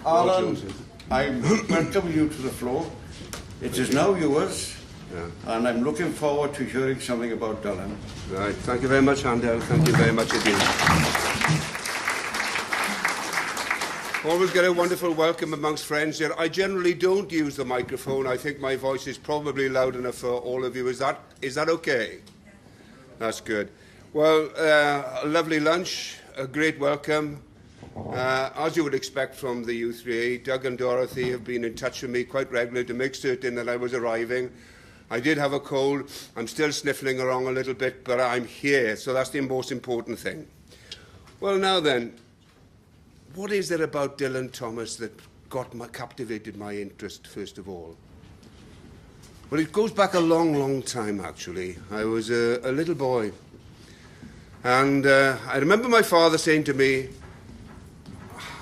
Allan, I welcome you to the floor. It is now yours, and I'm looking forward to hearing something about Dylan. Right, thank you very much, Handel. Thank you very much indeed. Always get a wonderful welcome amongst friends here. I generally don't use the microphone. I think my voice is probably loud enough for all of you. Is that okay? That's good. Well, a lovely lunch, a great welcome. As you would expect from the U3A, Doug and Dorothy have been in touch with me quite regularly to make certain that I was arriving. I did have a cold. I'm still sniffling around a little bit, but I'm here, so that's the most important thing. Well, now then, what is there about Dylan Thomas that captivated my interest, first of all? Well, it goes back a long, long time, actually. I was a little boy. And I remember my father saying to me,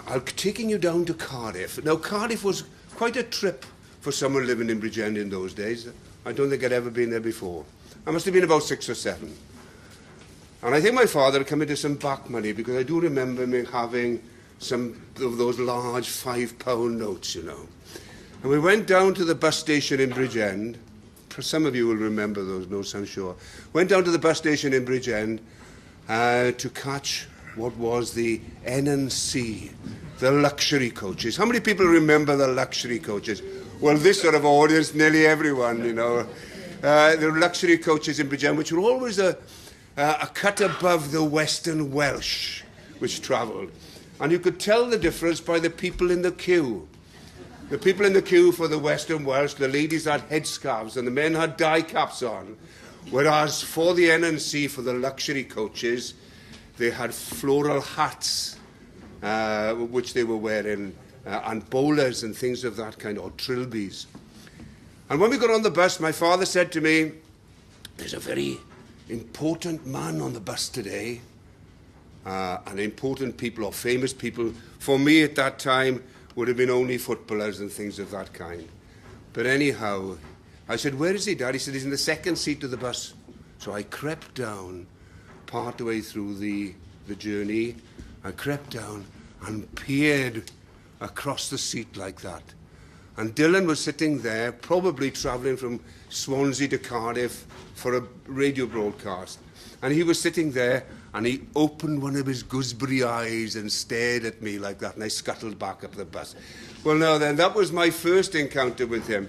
"I'm taking you down to Cardiff." Now, Cardiff was quite a trip for someone living in Bridgend in those days. I don't think I'd ever been there before. I must have been about 6 or 7. And I think my father had come into some back money, because I do remember me having some of those large £5 notes, you know. And we went down to the bus station in Bridgend. Some of you will remember those notes, I'm sure. Went down to the bus station in Bridgend to catch what was the N&C, the luxury coaches. How many people remember the luxury coaches? Well, this sort of audience, nearly everyone, you know. The luxury coaches in Bridgend, which were always a cut above the Western Welsh, which travelled. And you could tell the difference by the people in the queue. The people in the queue for the Western Welsh, the ladies had headscarves and the men had dye caps on. Whereas for the N&C, for the luxury coaches, they had floral hats, which they were wearing, and bowlers and things of that kind, or trilbies. And when we got on the bus, my father said to me, "There's a very important man on the bus today." And important people, or famous people, for me at that time, would have been only footballers and things of that kind. But anyhow, I said, "Where is he, Dad?" He said, "He's in the second seat of the bus." So I crept down, part way through the journey. I crept down and peered across the seat like that. And Dylan was sitting there, probably travelling from Swansea to Cardiff for a radio broadcast. And he was sitting there, and he opened one of his gooseberry eyes and stared at me like that, and I scuttled back up the bus. Well, now then, that was my first encounter with him.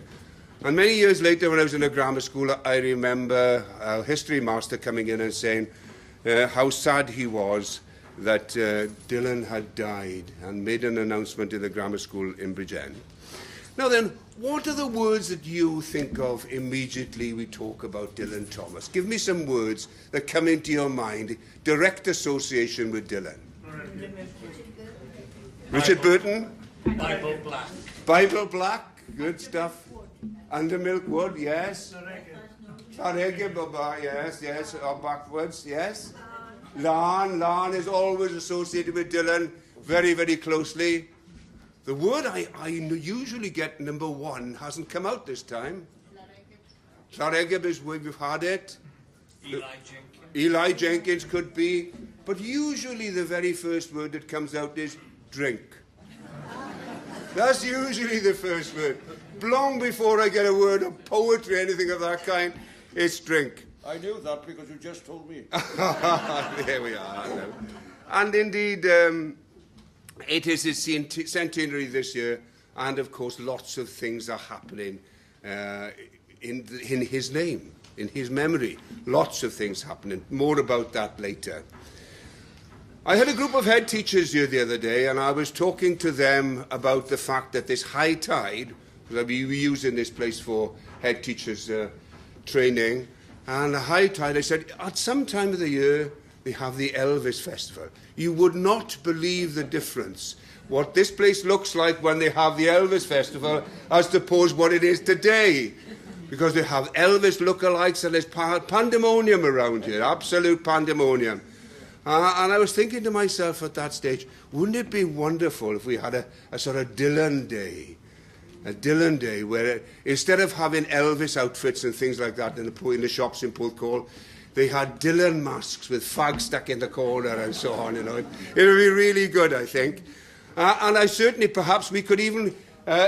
And many years later, when I was in a grammar school, I remember a history master coming in and saying how sad he was that Dylan had died, and made an announcement in the grammar school in Bridgend. Now then, what are the words that you think of immediately we talk about Dylan Thomas? Give me some words that come into your mind, direct association with Dylan. Richard Burton? Bible Black. Bible Black, good stuff. Under Milk Wood, yes. Tarege Baba, yes, or backwards, yes. Lan is always associated with Dylan very, very closely. The word I usually get number 1 hasn't come out this time. Llaregeb is where we've had it. Eli Jenkins could be. But usually the very first word that comes out is drink. That's usually the first word. Long before I get a word of poetry, anything of that kind, it's drink. I knew that because you just told me. There we are. And indeed, it is his centenary this year, and of course lots of things are happening in his name, in his memory. Lots of things happening. More about that later. I had a group of head teachers here the other day, and I was talking to them about the fact that this high tide, because we use in this place for head teachers training, and the high tide, I said, at some time of the year, they have the Elvis Festival. You would not believe the difference. What this place looks like when they have the Elvis Festival as opposed what it is today. Because they have Elvis lookalikes and there's pandemonium around here, absolute pandemonium. And I was thinking to myself at that stage, wouldn't it be wonderful if we had a sort of Dylan Day? A Dylan Day where instead of having Elvis outfits and things like that in the shops in Porthcawl, they had Dylan masks with fags stuck in the corner and so on, you know. It would be really good, I think. And I certainly, perhaps we could even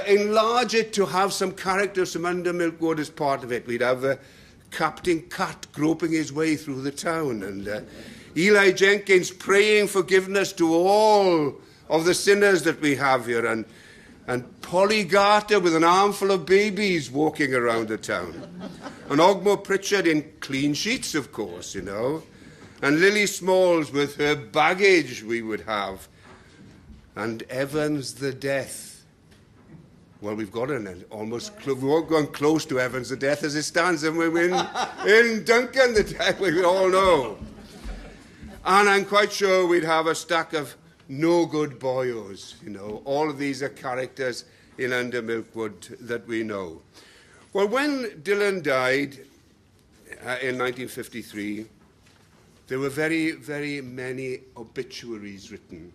enlarge it to have some characters from under Milkwood as part of it. We'd have Captain Cat groping his way through the town, and Eli Jenkins praying forgiveness to all of the sinners that we have here, and Polly Garter with an armful of babies walking around the town, and Ogmore Pritchard in clean sheets, of course, you know, and Lily Smalls with her baggage we would have, and Evans the Death. Well, we've got an almost, we've gone close to Evans the Death as it stands, and we're in Duncan the Death, we all know. And I'm quite sure we'd have a stack of no good boyos, you know. All of these are characters in Under Milkwood that we know. Well, when Dylan died in 1953, there were very, very many obituaries written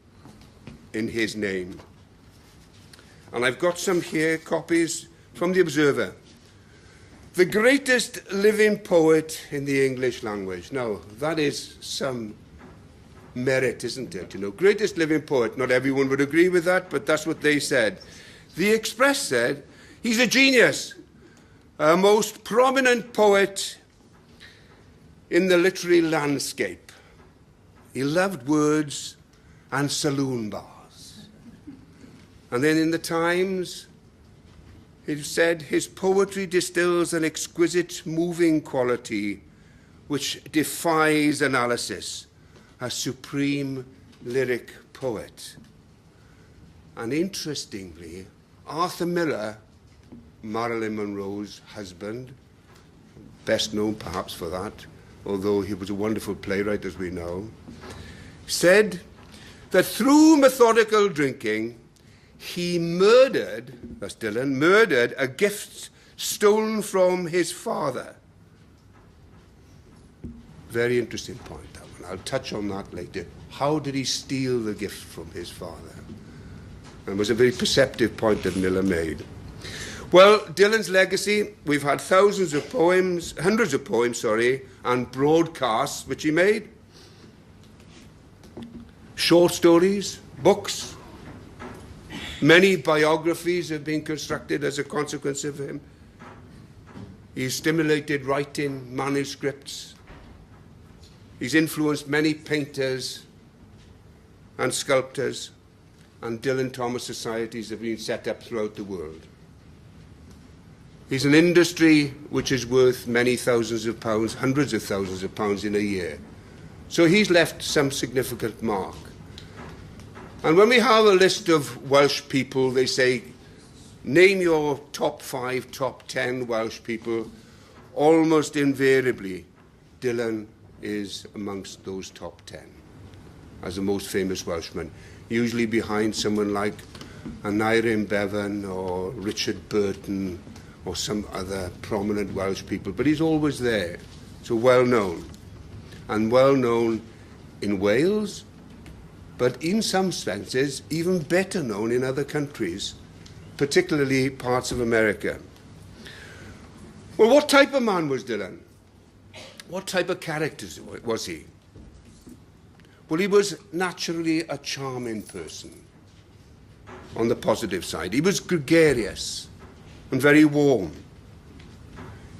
in his name. And I've got some here, copies from the Observer. The greatest living poet in the English language. Now, that is some merit, isn't it? You know, greatest living poet. Not everyone would agree with that, but that's what they said. The Express said, he's a genius, a most prominent poet in the literary landscape. He loved words and saloon bars. And then in the Times, it said, his poetry distills an exquisite, moving quality which defies analysis. A supreme lyric poet. And interestingly, Arthur Miller, Marilyn Monroe's husband, best known perhaps for that, although he was a wonderful playwright, as we know, said that through methodical drinking, he murdered, that's Dylan, murdered a gift stolen from his father. Very interesting point, that one. I'll touch on that later. How did he steal the gift from his father? And it was a very perceptive point that Miller made. Well, Dylan's legacy, we've had thousands of poems, hundreds of poems, and broadcasts which he made. Short stories, books. Many biographies have been constructed as a consequence of him. He's stimulated writing, manuscripts. He's influenced many painters and sculptors, and Dylan Thomas societies have been set up throughout the world. He's an industry which is worth many thousands of pounds, hundreds of thousands of pounds in a year. So he's left some significant mark. And when we have a list of Welsh people, they say, name your top 5, top 10 Welsh people. Almost invariably, Dylan is amongst those top 10 as the most famous Welshman, usually behind someone like Aneurin Bevan or Richard Burton or some other prominent Welsh people. But he's always there, so well known. And well known in Wales, but in some senses even better known in other countries, particularly parts of America. Well, what type of man was Dylan? What type of character was he? Well, he was naturally a charming person, on the positive side. He was gregarious and very warm.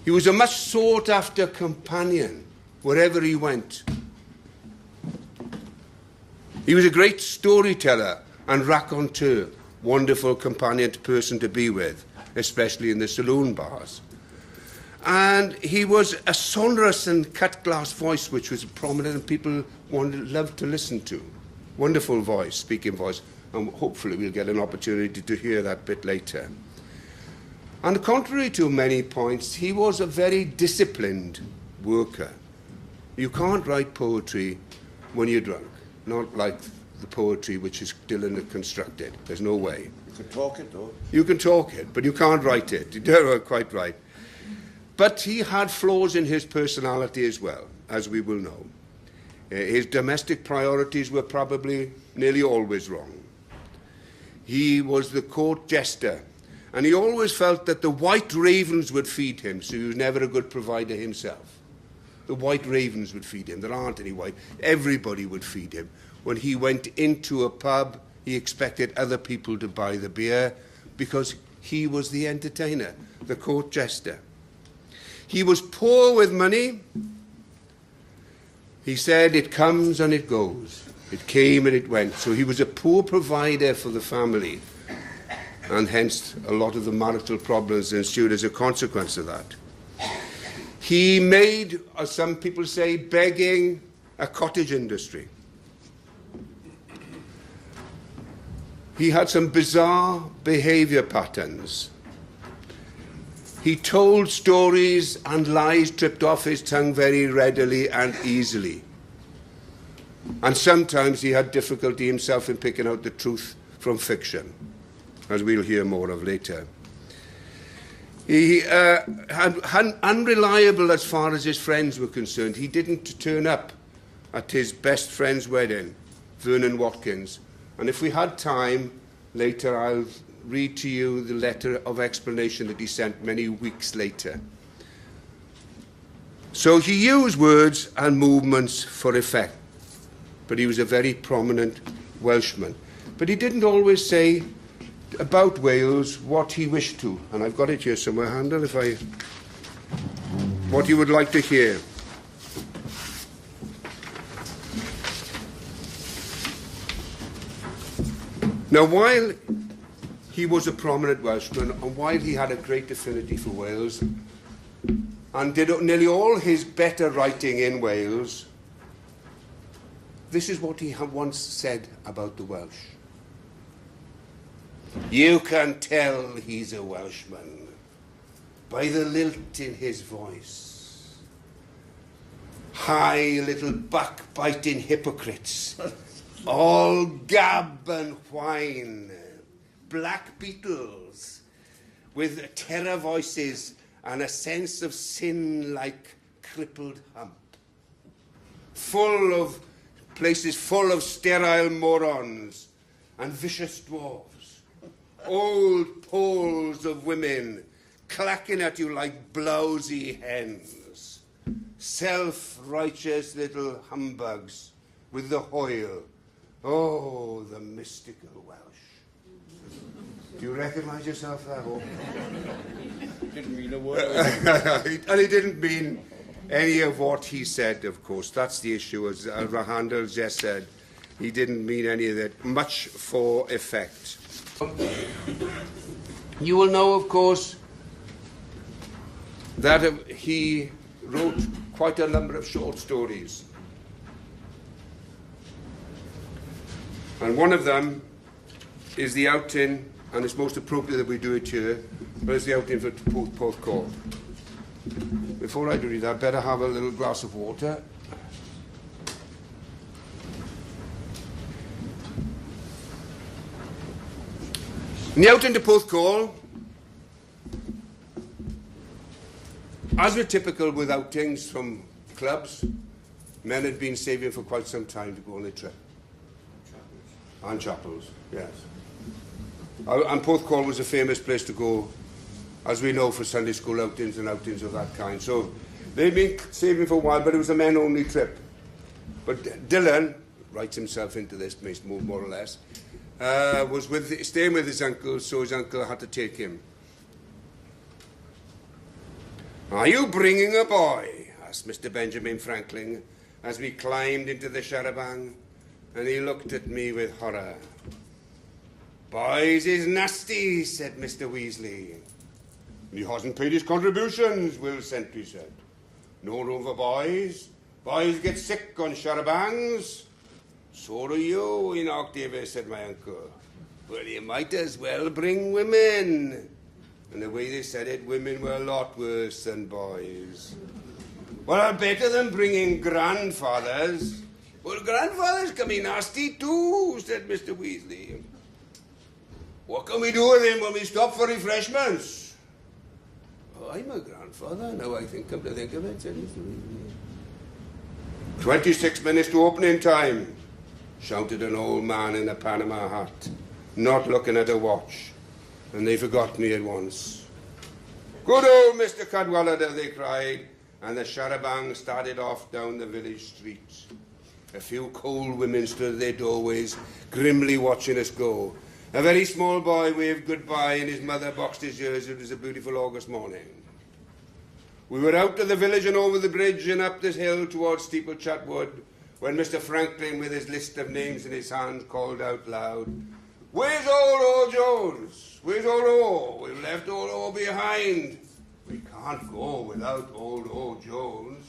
He was a much sought-after companion wherever he went. He was a great storyteller and raconteur, wonderful companion person to be with, especially in the saloon bars. And he was a sonorous and cut-glass voice, which was prominent and people loved to listen to. Wonderful voice, speaking voice, and hopefully we'll get an opportunity to hear that bit later. And contrary to many points, he was a very disciplined worker. You can't write poetry when you're drunk. Not like the poetry which is Dylan had constructed. There's no way. You can talk it, though. You can talk it, but you can't write it. You're quite right. But he had flaws in his personality as well, as we will know. His domestic priorities were probably nearly always wrong. He was the court jester, and he always felt that the white ravens would feed him, so he was never a good provider himself. The white ravens would feed him. There aren't any white. Everybody would feed him. When he went into a pub, He expected other people to buy the beer because he was the entertainer, the court jester. He was poor with money. He said, it comes and it goes. It came and it went. So he was a poor provider for the family, and hence a lot of the marital problems ensued as a consequence of that. He made, as some people say, begging a cottage industry. He had some bizarre behaviour patterns. He told stories and lies tripped off his tongue very readily and easily. And sometimes he had difficulty himself in picking out the truth from fiction, as we'll hear more of later. He had unreliable as far as his friends were concerned. He didn't turn up at his best friend's wedding, Vernon Watkins. And if we had time, later I'll read to you the letter of explanation that he sent many weeks later. So he used words and movements for effect, but he was a very prominent Welshman. But he didn't always say about Wales what he wished to. And I've got it here somewhere, Handel, what he would like to hear. Now, while he was a prominent Welshman, and while he had a great affinity for Wales, and did nearly all his better writing in Wales, this is what he had once said about the Welsh. You can tell he's a Welshman by the lilt in his voice. High little backbiting hypocrites, all gab and whine, black beetles with terror voices and a sense of sin like crippled hump. Places full of sterile morons and vicious dwarves. Old poles of women clacking at you like blousy hens. Self-righteous little humbugs with the hoil. Oh, the mystical Welsh. Do you recognise yourself there? Didn't mean a word. And he didn't mean any of what he said, of course. That's the issue, as Handel just said. He didn't mean any of that. Much for effect. You will know, of course, that he wrote quite a number of short stories. And one of them is the outing, and it's most appropriate that we do it here, but it's the outing for Porthcawl. Before I do that, I'd better have a little glass of water. And the outing to Porthcawl, as were typical with outings from clubs, men had been saving for quite some time to go on a trip. And chapels, yes. And Porthcawl was a famous place to go, as we know, for Sunday school outings and outings of that kind. So they'd been saving for a while, but it was a men-only trip. But Dylan writes himself into this, more or less, was staying with his uncle, so his uncle had to take him. "Are you bringing a boy?" asked Mr. Benjamin Franklin, as we climbed into the charabanc, and he looked at me with horror. "Boys is nasty," said Mr. Weasley. "He hasn't paid his contributions," Will Sentry said. "No room for boys. Boys get sick on charabancs." "So do you, Enoch Davis," said my uncle. "Well, you might as well bring women." And the way they said it, women were a lot worse than boys. "Well, better than bringing grandfathers." "Well, grandfathers can be nasty too," said Mr. Weasley. "What can we do with him when we stop for refreshments?" "Oh, I'm a grandfather, now I come to think of it," said Mr. Weasley. 26 minutes to opening time," shouted an old man in a Panama hat, not looking at a watch, and they forgot me at once. "Good old Mr. Cadwallader," they cried, and the charabanc started off down the village street. A few cold women stood at their doorways, grimly watching us go. A very small boy waved goodbye and his mother boxed his ears. It was a beautiful August morning. We were out of the village and over the bridge and up this hill towards Steeple Chatwood when Mr. Franklin, with his list of names in his hand, called out loud, "Where's old O Jones? Where's old O? We've left old O behind. We can't go without old O Jones."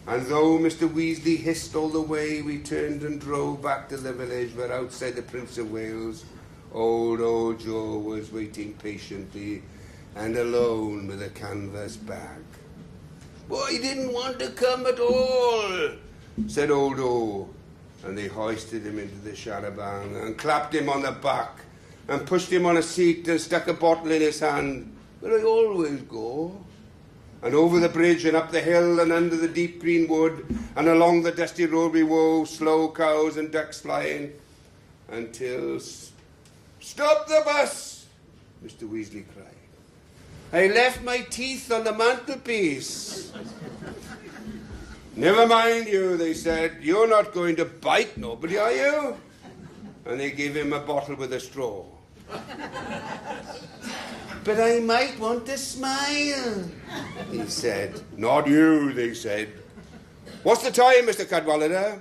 And though Mr. Weasley hissed all the way, we turned and drove back to the village where outside the Prince of Wales, old Joe was waiting patiently and alone with a canvas bag. "Well, he didn't want to come at all," said old O, and they hoisted him into the charabanc and clapped him on the back and pushed him on a seat and stuck a bottle in his hand, where I always go. And over the bridge and up the hill and under the deep green wood and along the dusty road we wove, slow cows and ducks flying, until... "Stop the bus!" Mr. Weasley cried. "I left my teeth on the mantelpiece." "Never mind you," they said. "You're not going to bite nobody, are you?" And they gave him a bottle with a straw. "But I might want to smile," he said. "Not you," they said. "What's the time, Mr. Cadwallader?"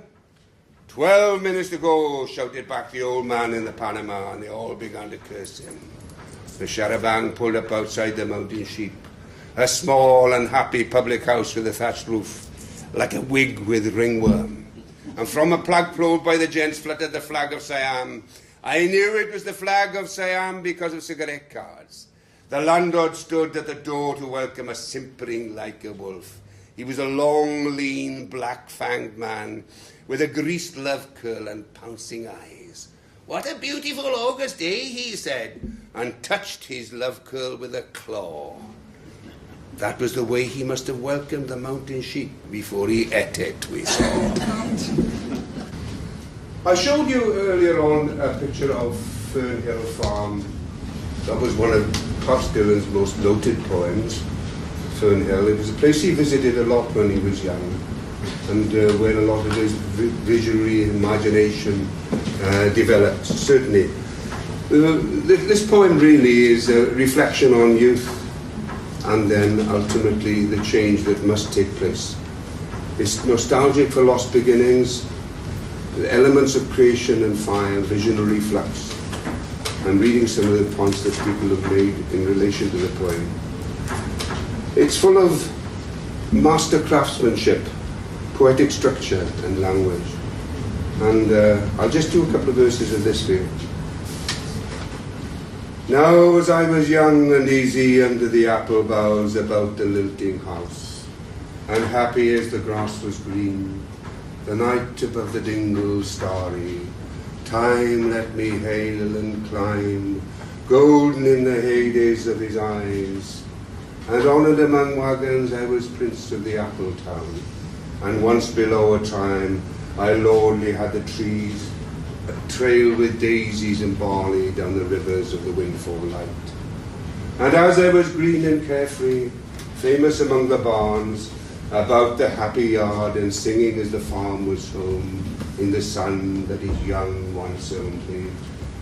12 minutes to go, shouted back the old man in the Panama, and they all began to curse him. The charabanc pulled up outside the Mountain Sheep, a small and happy public house with a thatched roof, like a wig with ringworm. And from a flagpole by the gents fluttered the flag of Siam. I knew it was the flag of Siam because of cigarette cards. The landlord stood at the door to welcome us, simpering like a wolf. He was a long, lean, black-fanged man with a greased love curl and pouncing eyes. "What a beautiful August day," he said, and touched his love curl with a claw. That was the way he must have welcomed the Mountain Sheep before he ate it, we saw. I showed you earlier on a picture of Fernhill Farm. That was one of Pops Dillon's most noted poems, Fernhill. It was a place he visited a lot when he was young, and where a lot of his visionary imagination developed, certainly. This poem really is a reflection on youth and then ultimately the change that must take place. It's nostalgic for lost beginnings, the elements of creation and fire, visionary flux. I'm reading some of the points that people have made in relation to the poem. It's full of master craftsmanship, poetic structure and language. And I'll just do a couple of verses of this for you. Now as I was young and easy under the apple boughs about the lilting house, and happy as the grass was green, the night above the dingle starry, time let me hail and climb, golden in the heydays of his eyes. And honoured among wagons I was prince of the apple town, and once below a time I lordly had the trees, a trail with daisies and barley down the rivers of the windfall light. And as I was green and carefree, famous among the barns, about the happy yard and singing as the farm was home, in the sun that is young once only,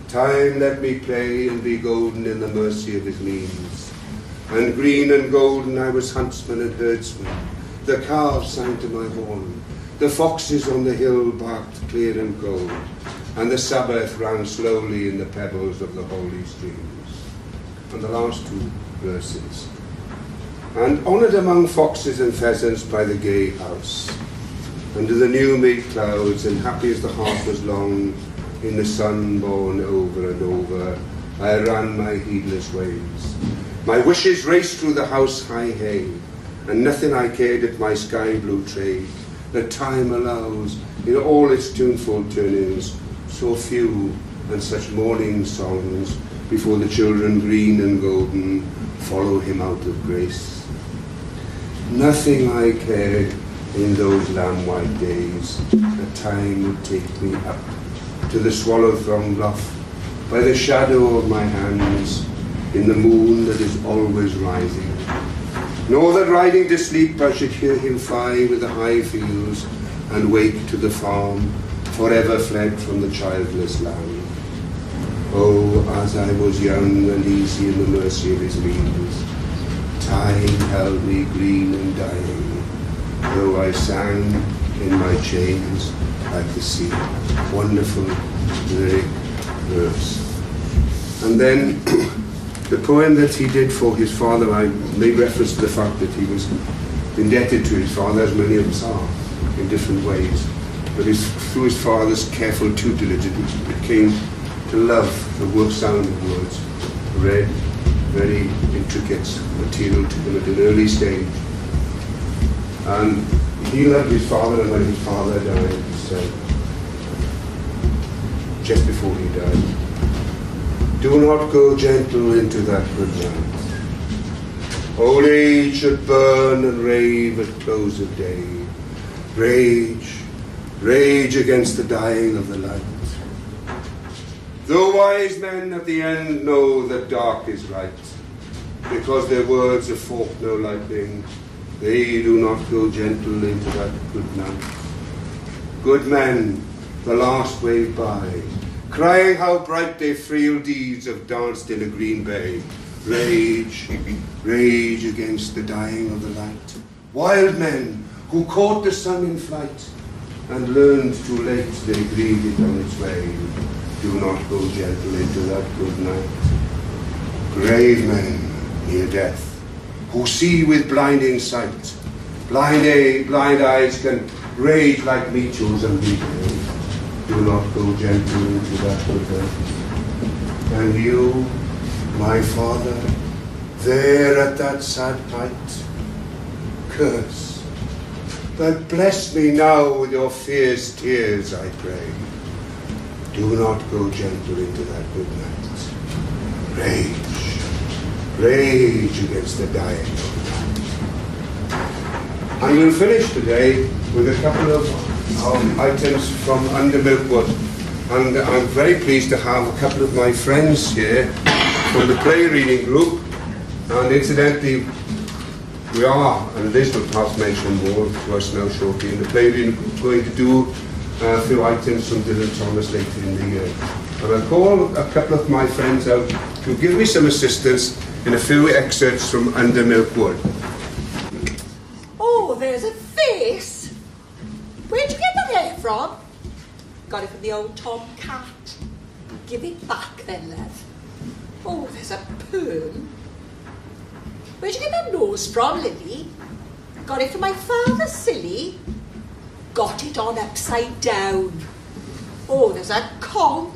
time let me play and be golden in the mercy of his means. And green and golden I was huntsman and herdsman, the calves sang to my horn, the foxes on the hill barked clear and gold, and the Sabbath ran slowly in the pebbles of the holy streams. And the last two verses. And honoured among foxes and pheasants by the gay house, under the new-made clouds, and happy as the heart was long, in the sun born over and over, I ran my heedless ways. My wishes raced through the house high hay, and nothing I cared at my sky-blue trade, that time allows, in all its tuneful turnings, so few and such morning songs, before the children green and golden follow him out of grace. Nothing I cared in those lamb-white days, that time would take me up to the swallow-thronged bluff, by the shadow of my hands, in the moon that is always rising. Nor that riding to sleep I should hear him fly with the high fields, and wake to the farm, forever fled from the childless land. Oh, as I was young and easy in the mercy of his wings, time held me green and dying, though I sang in my chains like the sea. Wonderful lyric verse. And then the poem that he did for his father, I made reference to the fact that he was indebted to his father, as many of us are, in different ways. But through his father's careful tutelage, it came to love the sound of words, read very intricate material to him at an early stage. And he loved his father, and when his father died, he said, just before he died, do not go gentle into that good land. Old age should burn and rave at close of day. Rage, rage against the dying of the light. Though wise men at the end know that dark is right, because their words have forked no lightning, they do not go gentle into that good night. Good men, the last wave by, crying how bright their frail deeds have danced in a green bay. Rage, rage against the dying of the light. Wild men who caught the sun in flight and learned too late they grieved it on its way. Do not go gentle into that good night. Grave men near death, who see with blinding sight. Blind eyes can rage like meteors and be brave. Do not go gentle into that good night. And you, my father, there at that sad height, curse, but bless me now with your fierce tears, I pray. Do not go gentle into that good night. Rage, rage against the dying of night. And we'll finish today with a couple of items from Under Milkwood. And I'm very pleased to have a couple of my friends here from the play reading group. And incidentally, we are, and Liz will perhaps mention more to us now shortly, in the play reading group going to do a few items from Dylan Thomas later in the year. But I'll call a couple of my friends out to give me some assistance in a few excerpts from Under Milkwood. Oh, there's a face. Where'd you get that hair from? Got it from the old tomcat. Give it back then, love. Oh, there's a perm. Where'd you get that nose from, Lily? Got it from my father, silly. Got it on upside down. Oh, there's a conch.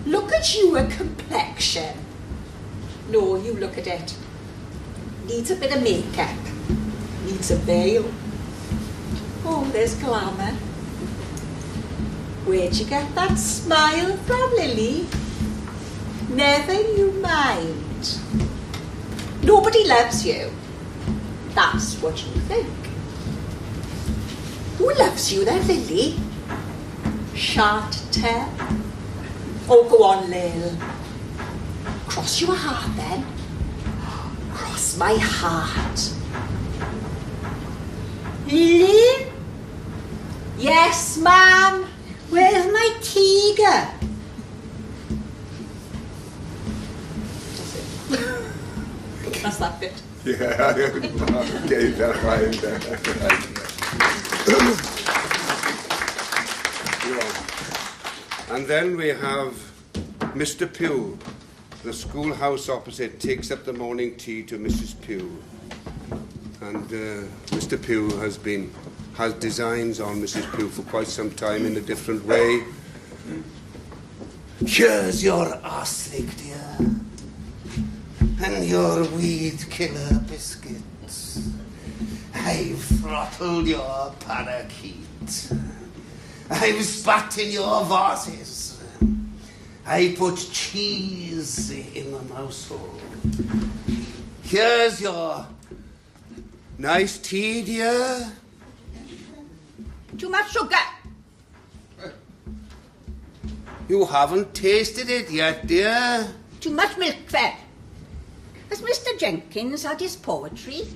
Look at you, a complexion. No, you look at it. Needs a bit of makeup. Needs a veil. Oh, there's glamour. Where'd you get that smile from, Lily? Never you mind. Nobody loves you. That's what you think. Who loves you then, Lily? Shan't tell. Oh, go on, Lil. Cross your heart then. Cross my heart. Lily? Yes, ma'am. Where's my tiger? That's that bit. Yeah, okay, that's right. And then we have Mr. Pugh. The schoolhouse opposite takes up the morning tea to Mrs. Pugh. And Mr. Pugh has designs on Mrs. Pugh for quite some time in a different way. Here's your arsenic, dear, and your weed killer biscuits. I've throttled your parakeet. I've spat in your vases. I put cheese in the mouse hole. Here's your nice tea, dear. Too much sugar. You haven't tasted it yet, dear. Too much milk fat. Has Mr. Jenkins had his poetry?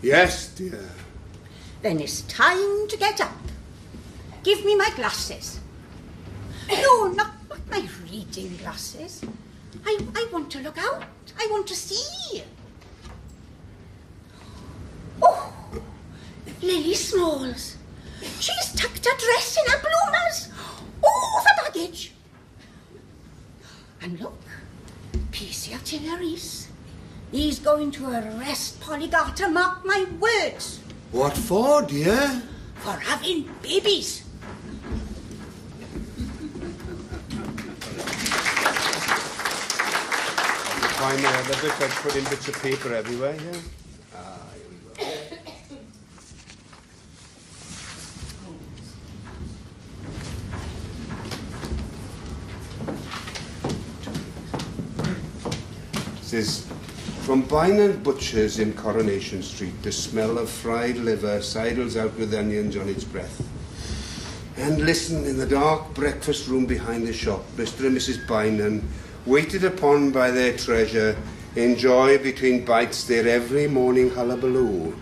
Yes, dear. Then it's time to get up. Give me my glasses. No, not my reading glasses. I want to look out. I want to see. Oh, Lily Smalls. She's tucked her dress in her bloomers. Oh, the baggage. And look, PC Artilleries. He's going to arrest Polygarter, mark my words. What for, dear? For having babies. Find the other bit. I've put in bits of paper everywhere here. Here we go. It says, from Bynand Butcher's in Coronation Street, the smell of fried liver sidles out with onions on its breath. And listen, in the dark breakfast room behind the shop, Mr. and Mrs. Bynand, waited upon by their treasure, enjoy between bites their every morning hullabaloo.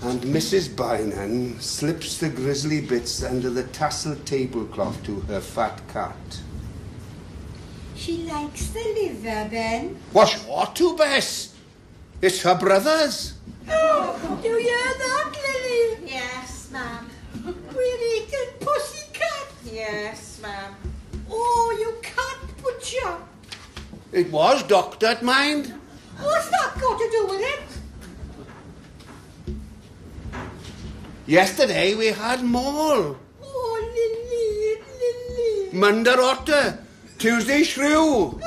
And Mrs. Bynand slips the grisly bits under the tasseled tablecloth to her fat cat. She likes the liver, Ben. What ought to, Bess? It's her brother's. Oh, do you hear that, Lily? Yes, ma'am. We're eating pussycat. Yes, ma'am. Oh, you can't butcher. It was doctored, mind. What's that got to do with it? Yesterday we had mole. Oh, Lily. Monday otter. Tuesday shrew.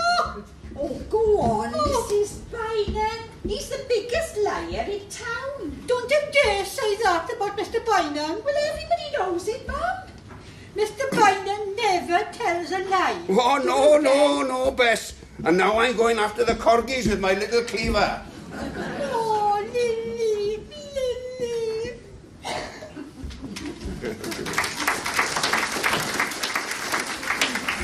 Oh, go on, Mrs. Bynand. He's the biggest liar in town. Don't you dare say that about Mr. Bynand. Well, everybody knows it, Mum. Mr. Bynand never tells a lie. Oh, no, Bess. And now I'm going after the corgis with my little cleaver. Oh, Lily.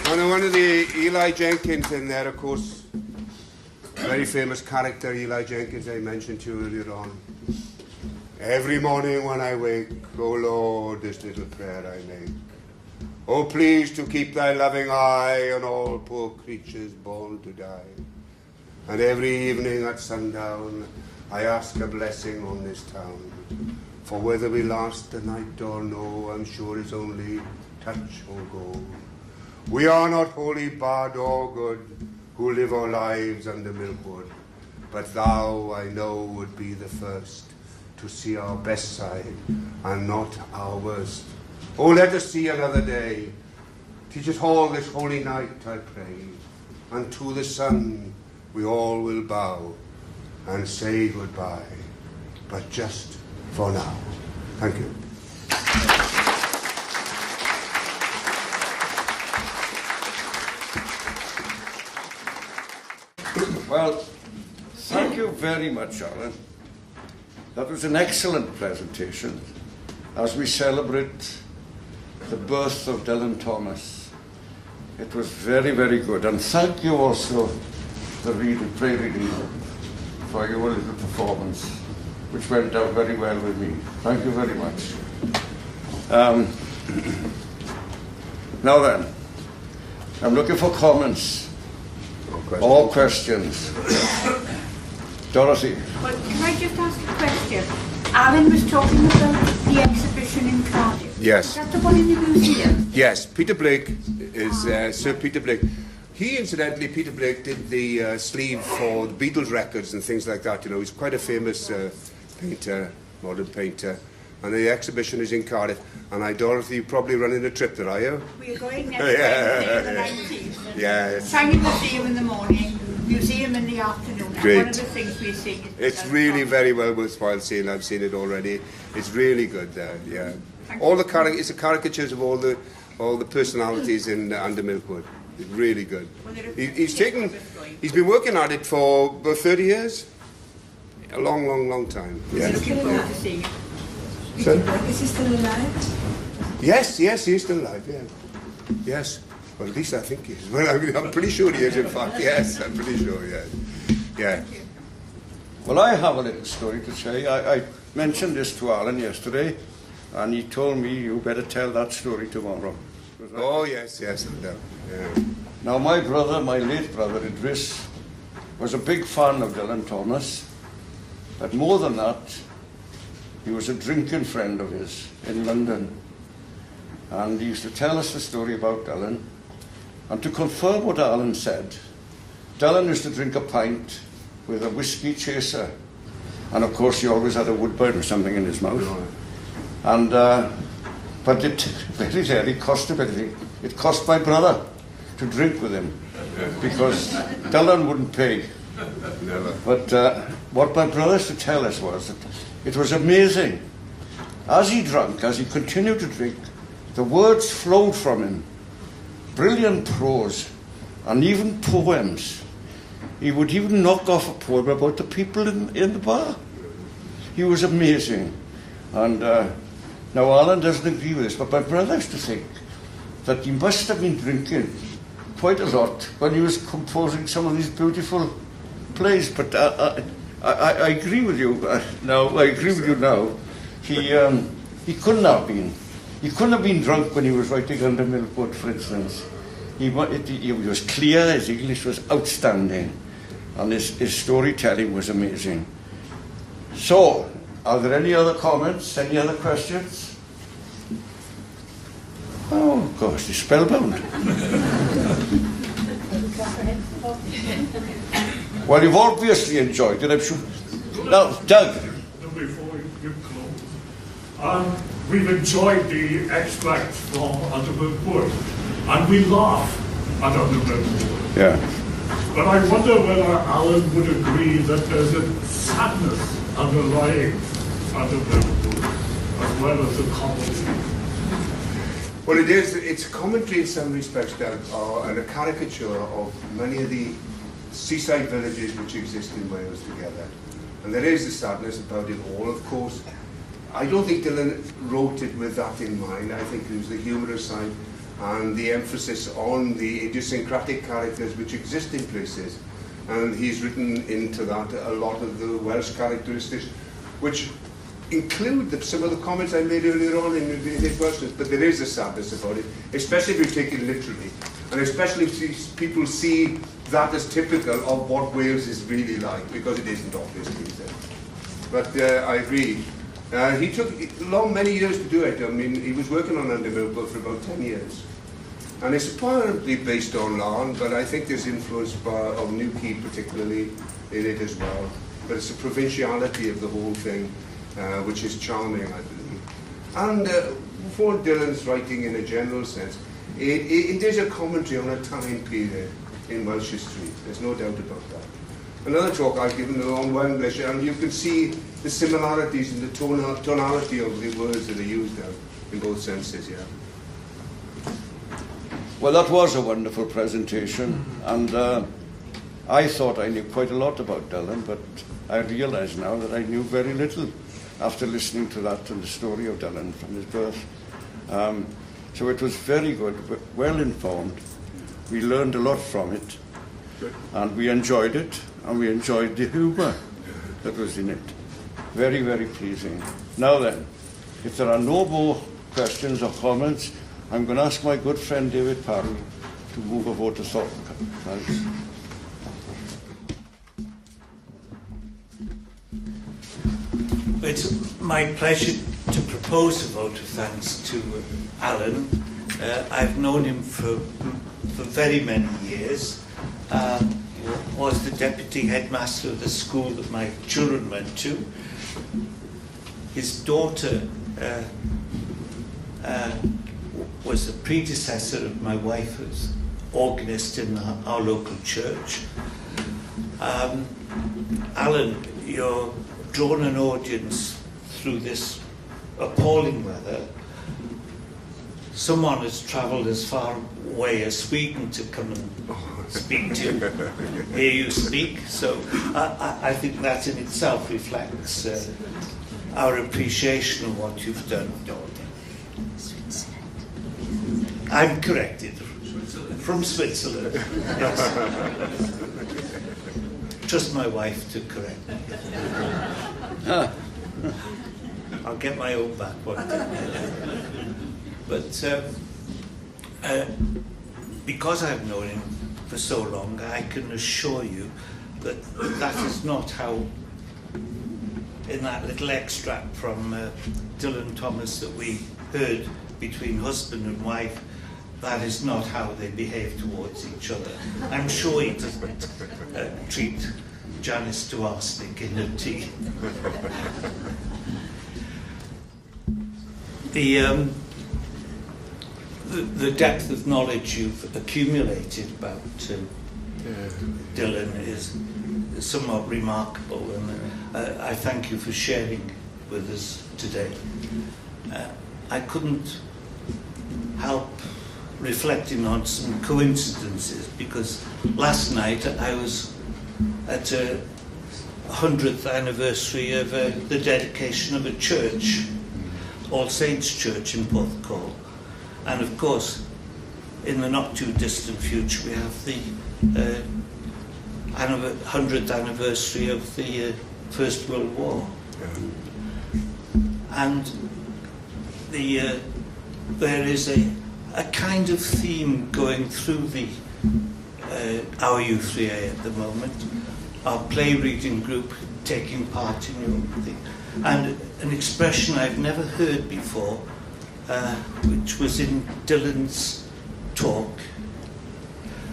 And one of the Eli Jenkins in there, of course. Very famous character, Eli Jenkins, I mentioned to you earlier on. Every morning when I wake, oh Lord, this little prayer I make. Oh, please to keep thy loving eye on all poor creatures born to die. And every evening at sundown, I ask a blessing on this town. For whether we last the night or no, I'm sure it's only touch or go. We are not wholly bad or good, who live our lives under Milkwood. But thou, I know, would be the first to see our best side, and not our worst. Oh, let us see another day. Teach us all this holy night, I pray. And to the sun we all will bow and say goodbye, but just for now. Thank you. Well, thank you very much, Allan. That was an excellent presentation as we celebrate the birth of Dylan Thomas. It was very, very good. And thank you also, the prayer reading, for your little performance, which went out very well with me. Thank you very much. Now then, I'm looking for comments. All questions. Dorothy. Well, can I just ask a question? Allan was talking about the exhibition in Cardiff. Yes. Is that the one in the museum? Yes, Peter Blake is Sir Peter Blake. He, incidentally, Peter Blake did the sleeve for the Beatles records and things like that. You know, he's quite a famous painter, modern painter. And the exhibition is in Cardiff. And Dorothy, you're probably running a trip there, are you? We're going next Wednesday, the 19th. Yeah. Tiny Museum in the morning, museum in the afternoon. Great. And one of the things we're seeing is... It's really very well worthwhile seeing. I've seen it already. It's really good there, yeah. All the it's the caricatures of all the personalities in under Milkwood. It's really good. Well, He's been working at it for about 30 years. A long time. We're looking forward to seeing it. So, Is he still alive? yes, he's still alive, yeah. Yes. Well, at least I think he is. Well, I'm pretty sure he is, in fact. Yes, I'm pretty sure, yeah. Yeah. Well, I have a little story to say. mentioned this to Allan yesterday, and he told me you better tell that story tomorrow. Oh, yes, yes, no doubt. Yeah. Now, my brother, my late brother Idris, was a big fan of Dylan Thomas, but more than that, he was a drinking friend of his in London. And he used to tell us the story about Dylan. And to confirm what Allan said, Dylan used to drink a pint with a whiskey chaser. And of course, he always had a woodbine or something in his mouth. And, but it very rarely cost him anything. It cost my brother to drink with him because Dylan wouldn't pay. Never. But what my brother used to tell us was that it was amazing. As he drank, as he continued to drink, the words flowed from him. Brilliant prose and even poems. He would even knock off a poem about the people in the bar. He was amazing. And now Allan doesn't agree with this, but my brother used to think that he must have been drinking quite a lot when he was composing some of these beautiful plays. But I agree with you now. I agree with you now. He couldn't have been. He couldn't have been drunk when he was writing Under Milkwood, for instance. He was clear, his English was outstanding, and his storytelling was amazing. So, are there any other comments, any other questions? Oh, gosh, he's spellbound. Well, you've obviously enjoyed it, I'm sure. Now, Doug. Before you close, we've enjoyed the extract from Under Milkwood, and we laugh at Under Milkwood. Yeah. But I wonder whether Allan would agree that there's a sadness underlying Under Milkwood, as well as a comedy. Well, it is. It's a commentary in some respects, Doug, and a caricature of many of the seaside villages which exist in Wales together. And there is a sadness about it all, of course. I don't think Dylan wrote it with that in mind. I think it was the humorous side and the emphasis on the idiosyncratic characters which exist in places. And he's written into that a lot of the Welsh characteristics, which include some of the comments I made earlier on in his questions. But there is a sadness about it, especially if you take it literally. And especially if people see that as typical of what Wales is really like, because it isn't obviously. But I agree. He took many years to do it. I mean, he was working on Under Milkwood for about 10 years. And it's apparently based on Allan, but I think there's influence of Newquay particularly in it as well. But it's the provinciality of the whole thing, which is charming, I believe. And for Dylan's writing in a general sense, it is a commentary on a time period in Welsh history. There's no doubt about that. Another talk I've given on Wenglish, and you can see the similarities in the tonality of the words that are used there in both senses, yeah. Well, that was a wonderful presentation, and I thought I knew quite a lot about Dylan, but I realise now that I knew very little after listening to that and the story of Dylan from his birth. So it was very good, well informed. We learned a lot from it, and we enjoyed it, and we enjoyed the humour that was in it. Very, very pleasing. Now then, if there are no more questions or comments, I'm going to ask my good friend David Parry to move a vote of thought. Thanks. It's my pleasure to propose a vote of thanks to Allan. I've known him for very many years. He was the deputy headmaster of the school that my children went to. His daughter was a predecessor of my wife as organist in our local church. Allan, you're drawn an audience through this appalling weather. Someone has travelled as far away as Sweden to come and speak to you, hear you speak. So I think that in itself reflects our appreciation of what you've done. I'm corrected. From Switzerland. Yes. Trust my wife to correct me. I'll get my own back one day. But because I've known him for so long, I can assure you that that is not how, in that little extract from Dylan Thomas that we heard between husband and wife, that is not how they behave towards each other. I'm sure he doesn't treat Janice to arsenic in her tea. The depth of knowledge you've accumulated about Dylan is somewhat remarkable, and I thank you for sharing with us today. I couldn't help reflecting on some coincidences, because last night I was at a 100th anniversary of the dedication of a church, All Saints Church in Porthcawl. And of course, in the not too distant future, we have the 100th anniversary of the First World War. And there is a kind of theme going through our U3A at the moment. Our play reading group taking part in your thing. And an expression I've never heard before, which was in Dylan's talk,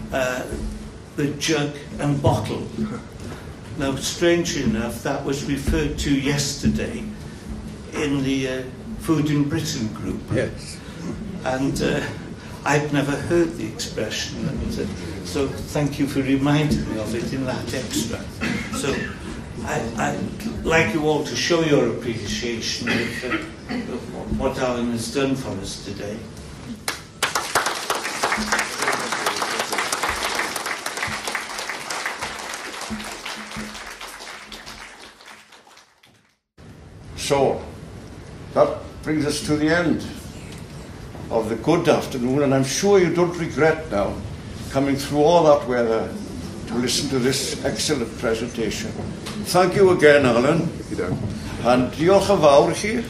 the jug and bottle. Now, strangely enough, that was referred to yesterday in the Food in Britain group. Yes. And I'd never heard the expression, and so thank you for reminding me of it in that extract. So I'd like you all to show your appreciation of what Allan has done for us today. So, that brings us to the end of the good afternoon, and I'm sure you don't regret now coming through all that weather to listen to this excellent presentation. Thank you again, Allan. And diolch yn fawr I chi.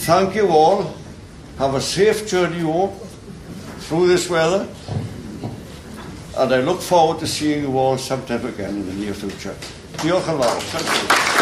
Thank you all. Have a safe journey home through this weather. And I look forward to seeing you all sometime again in the near future. Diolch yn fawr. Thank you.